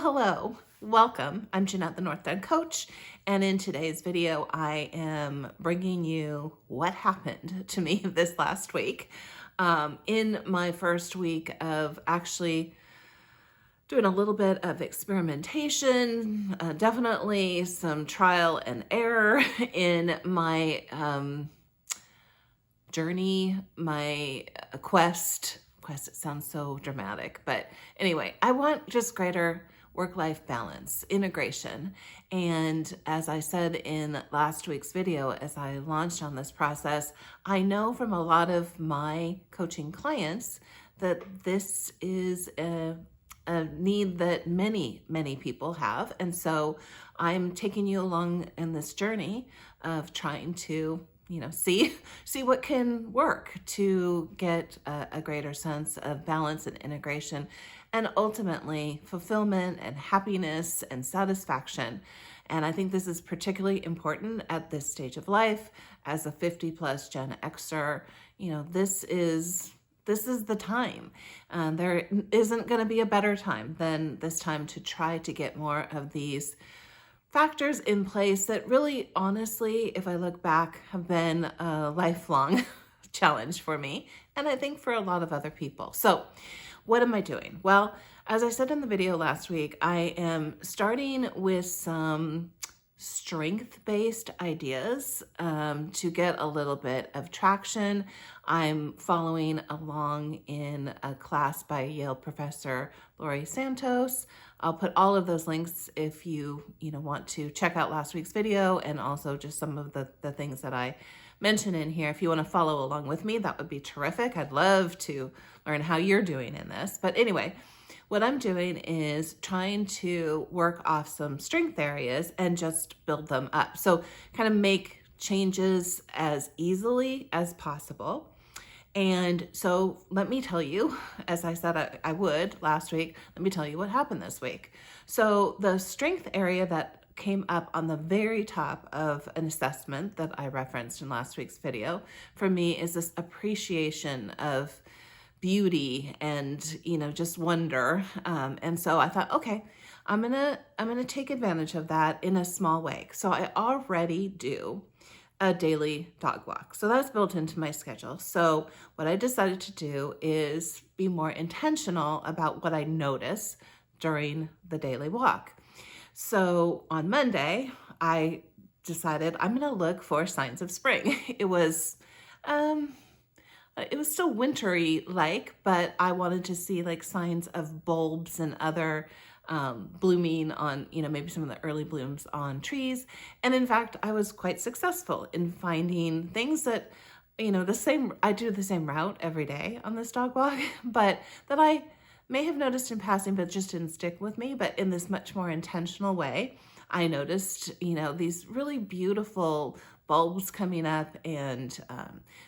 Hello. Welcome. I'm Jeanette, the North End Coach, and in today's video, I am bringing you what happened to me this last week. In my first week of actually doing a little bit of experimentation, definitely some trial and error in my journey, my quest, it sounds so dramatic, but anyway, I want just greater work-life balance, integration. And as I said in last week's video, as I launched on this process, I know from a lot of my coaching clients that this is a need that many people have. And so I'm taking you along in this journey of trying to see what can work to get a greater sense of balance and integration, and ultimately fulfillment and happiness and satisfaction. And I think this is particularly important at this stage of life as a 50+ Gen Xer. This is the time. There isn't going to be a better time than this time to try to get more of these factors in place that really, honestly, if I look back, have been a lifelong challenge for me, and I think for a lot of other people. So what am I doing? Well, as I said in the video last week, I am starting with some strength-based ideas to get a little bit of traction. I'm following along in a class by Yale professor Laurie Santos. I'll put all of those links if you want to check out last week's video, and also just some of the things that I mention in here. If you want to follow along with me, that would be terrific. I'd love to learn how you're doing in this. But anyway, what I'm doing is trying to work off some strength areas and just build them up. So kind of make changes as easily as possible. And so let me tell you, as I said I would last week, let me tell you what happened this week. So the strength area that came up on the very top of an assessment that I referenced in last week's video for me is this appreciation of beauty and just wonder. And so I thought, okay, I'm gonna take advantage of that in a small way. So I already do a daily dog walk. So that's built into my schedule. So what I decided to do is be more intentional about what I notice during the daily walk. So on Monday, I decided I'm gonna look for signs of spring. It was still wintry-like, but I wanted to see like signs of bulbs and other blooming on, maybe some of the early blooms on trees. And in fact, I was quite successful in finding things that, I do the same route every day on this dog walk, but that I may have noticed in passing, but just didn't stick with me. But in this much more intentional way, I noticed, these really beautiful bulbs coming up and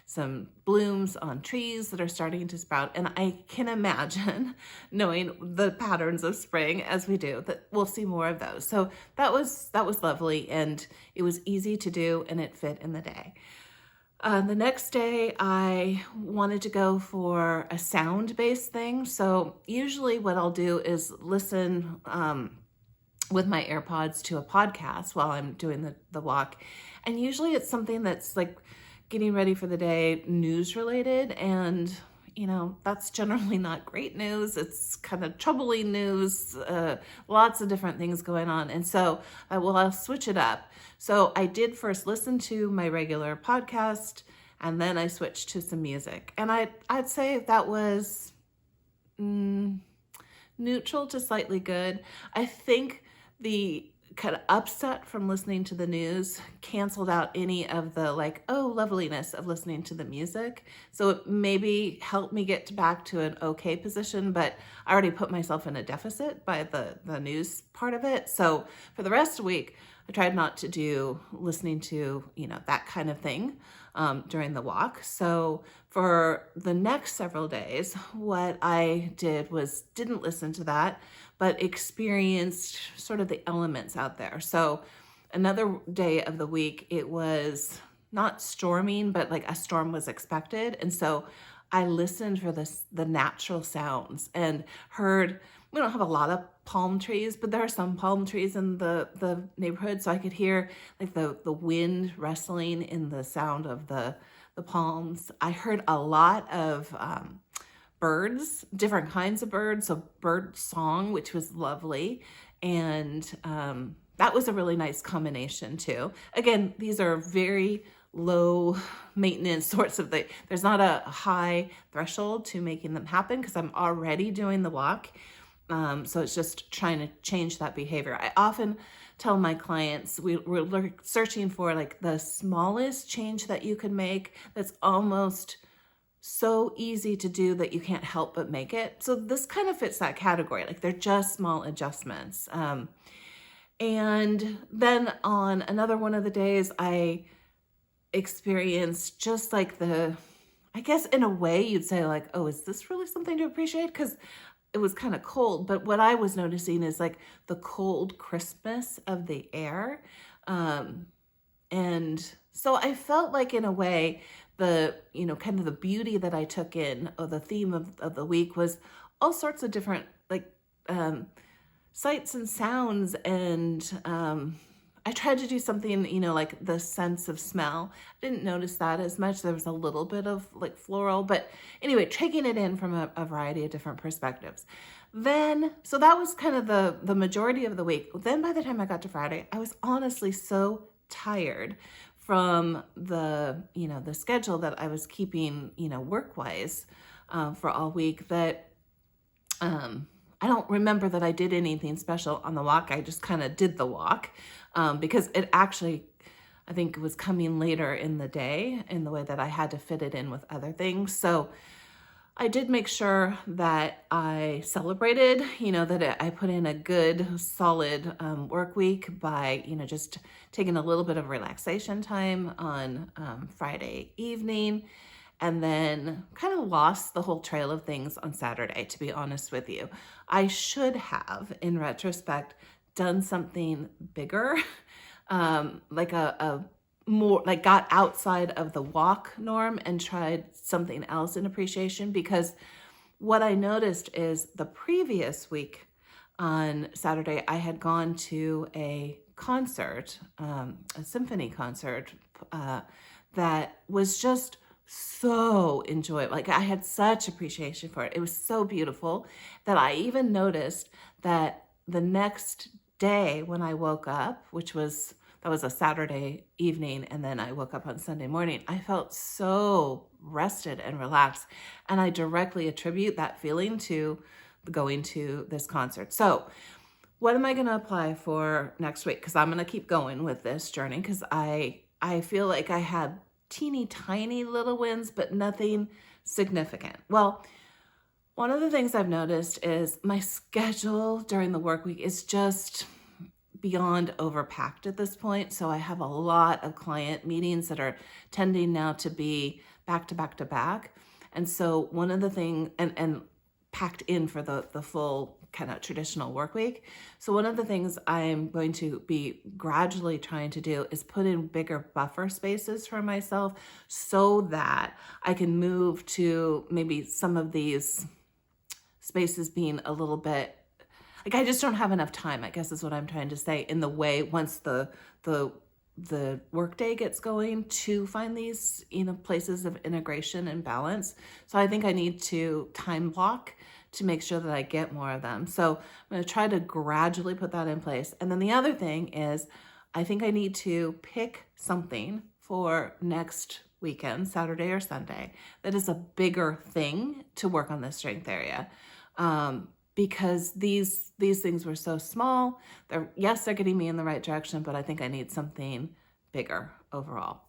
some blooms on trees that are starting to sprout. And I can imagine, knowing the patterns of spring as we do, that we'll see more of those. So that was lovely, and it was easy to do, and it fit in the day. The next day, I wanted to go for a sound-based thing. So usually what I'll do is listen with my AirPods to a podcast while I'm doing the walk. And usually it's something that's like getting ready for the day, news related. And, that's generally not great news. It's kind of troubling news, lots of different things going on. And so I'll switch it up. So I did first listen to my regular podcast, and then I switched to some music. And I'd say that was neutral to slightly good. I think the kind of upset from listening to the news canceled out any of the loveliness of listening to the music. So it maybe helped me get back to an okay position, but I already put myself in a deficit by the news part of it. So for the rest of the week, I tried not to do listening to, that kind of thing during the walk. So for the next several days, what I did was didn't listen to that, but experienced sort of the elements out there. So another day of the week, it was not storming, but like a storm was expected. And so I listened for the natural sounds and heard, we don't have a lot of palm trees, but there are some palm trees in the neighborhood, so I could hear like the wind rustling in the sound of the palms. I heard a lot of birds, different kinds of birds, so bird song, which was lovely. And that was a really nice combination too. Again, these are very low maintenance sorts of things. There's not a high threshold to making them happen because I'm already doing the walk. So it's just trying to change that behavior. I often tell my clients we're searching for like the smallest change that you can make that's almost so easy to do that you can't help but make it. So this kind of fits that category. Like they're just small adjustments. And then on another one of the days, I experienced just like I guess in a way you'd say like, oh, is this really something to appreciate? Because it was kind of cold. But what I was noticing is like the cold crispness of the air. And so I felt like in a way, kind of the beauty that I took in, or the theme of the week was all sorts of different like sights and sounds. And I tried to do something, like the sense of smell. I didn't notice that as much. There was a little bit of like floral, but anyway, taking it in from a variety of different perspectives. So that was kind of the majority of the week. Then by the time I got to Friday, I was honestly so tired from the schedule that I was keeping, work-wise for all week that I don't remember that I did anything special on the walk. I just kind of did the walk because it actually, I think, was coming later in the day in the way that I had to fit it in with other things. So I did make sure that I celebrated, that I put in a good, solid work week by, just taking a little bit of relaxation time on Friday evening, and then kind of lost the whole trail of things on Saturday, to be honest with you. I should have, in retrospect, done something bigger, like a more like got outside of the walk norm and tried something else in appreciation, because what I noticed is the previous week on Saturday, I had gone to a concert, a symphony concert, that was just so enjoyable. Like I had such appreciation for it. It was so beautiful that I even noticed that the next day when I woke up, that was a Saturday evening, and then I woke up on Sunday morning, I felt so rested and relaxed. And I directly attribute that feeling to going to this concert. So what am I going to apply for next week? Because I'm going to keep going with this journey, because I feel like I had teeny tiny little wins, but nothing significant. Well, one of the things I've noticed is my schedule during the work week is just beyond overpacked at this point. So I have a lot of client meetings that are tending now to be back to back to back. And so one of the things, and packed in for the full kind of traditional work week. So one of the things I'm going to be gradually trying to do is put in bigger buffer spaces for myself so that I can move to maybe some of these spaces being a little bit, like I just don't have enough time, I guess is what I'm trying to say, in the way once the workday gets going to find these, places of integration and balance. So I think I need to time block to make sure that I get more of them. So I'm going to try to gradually put that in place. And then the other thing is, I think I need to pick something for next weekend, Saturday or Sunday, that is a bigger thing to work on the strength area. Because these things were so small. They're getting me in the right direction, but I think I need something bigger overall.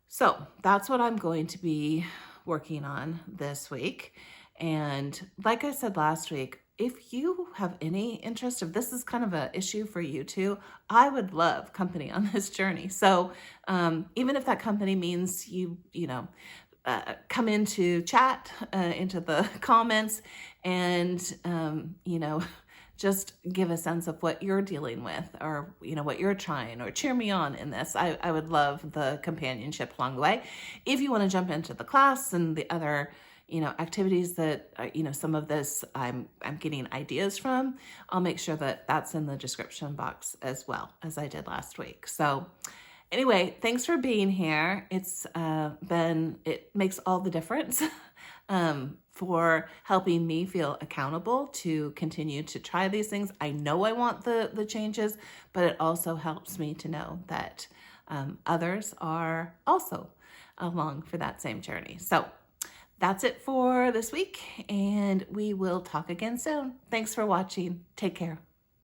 So that's what I'm going to be working on this week. And like I said last week, if you have any interest, if this is kind of an issue for you too, I would love company on this journey. So even if that company means you come into chat, into the comments, and, just give a sense of what you're dealing with, or, what you're trying, or cheer me on in this. I would love the companionship along the way. If you want to jump into the class and the other, activities that, some of this I'm getting ideas from, I'll make sure that that's in the description box as well, as I did last week. So anyway, thanks for being here. It makes all the difference for helping me feel accountable to continue to try these things. I know I want the changes, but it also helps me to know that others are also along for that same journey. So that's it for this week, and we will talk again soon. Thanks for watching. Take care.